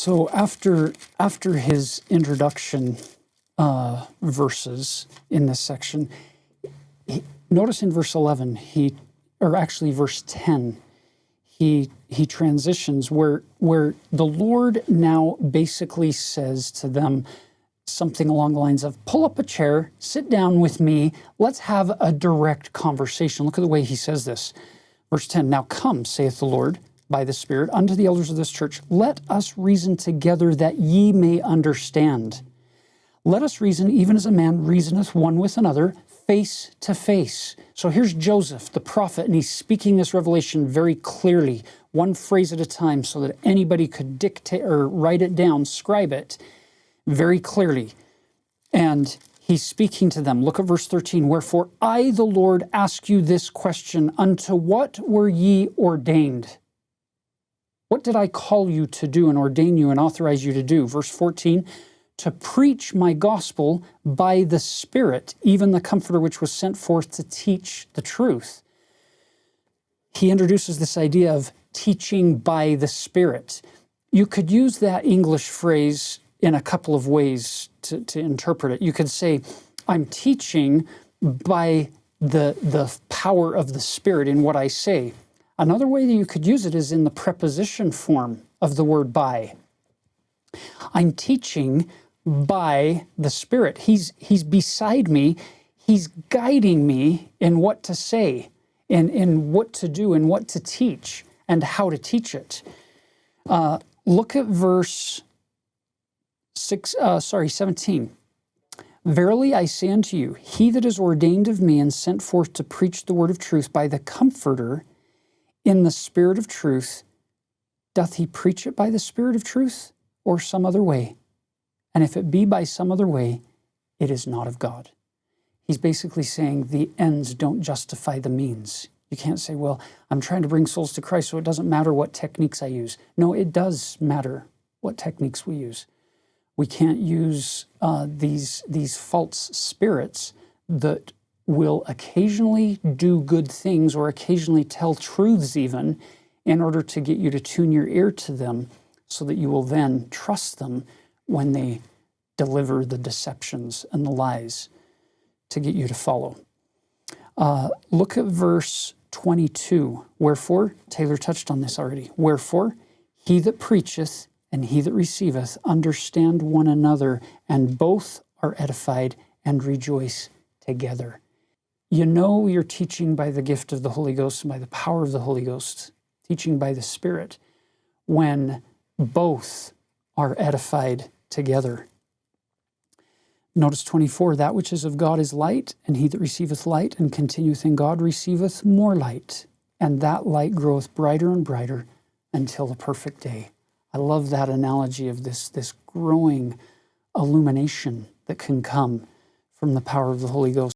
So after his introduction verses in this section, notice in verse 11, verse 10, he transitions where the Lord now basically says to them something along the lines of, pull up a chair, sit down with me, let's have a direct conversation. Look at the way he says this. Verse 10, now come, saith the Lord, by the Spirit, unto the elders of this church, let us reason together that ye may understand. Let us reason even as a man reasoneth one with another, face to face. So here's Joseph, the prophet, and he's speaking this revelation very clearly, one phrase at a time, so that anybody could dictate or write it down, scribe it very clearly. And he's speaking to them. Look at verse 13. Wherefore I, the Lord, ask you this question, unto what were ye ordained? What did I call you to do and ordain you and authorize you to do? Verse 14, to preach my gospel by the Spirit, even the Comforter which was sent forth to teach the truth. He introduces this idea of teaching by the Spirit. You could use that English phrase in a couple of ways to interpret it. You could say, I'm teaching by the power of the Spirit in what I say. Another way that you could use it is in the preposition form of the word by. I'm teaching by the Spirit. He's beside me. He's guiding me in what to say, in what to do, and what to teach, and how to teach it. Look at verse 17. Verily I say unto you, he that is ordained of me and sent forth to preach the word of truth by the Comforter in the Spirit of truth, doth he preach it by the Spirit of truth or some other way? And if it be by some other way, it is not of God. He's basically saying the ends don't justify the means. You can't say, well, I'm trying to bring souls to Christ, so it doesn't matter what techniques I use. No, it does matter what techniques we use. We can't use these false spirits that will occasionally do good things or occasionally tell truths even in order to get you to tune your ear to them so that you will then trust them when they deliver the deceptions and the lies to get you to follow. Look at verse 22. Wherefore, Taylor touched on this already. Wherefore, he that preacheth and he that receiveth understand one another, and both are edified and rejoice together. You know you're teaching by the gift of the Holy Ghost and by the power of the Holy Ghost, teaching by the Spirit, when both are edified together. Notice 24, that which is of God is light, and he that receiveth light and continueth in God receiveth more light, and that light groweth brighter and brighter until the perfect day. I love that analogy of this growing illumination that can come from the power of the Holy Ghost.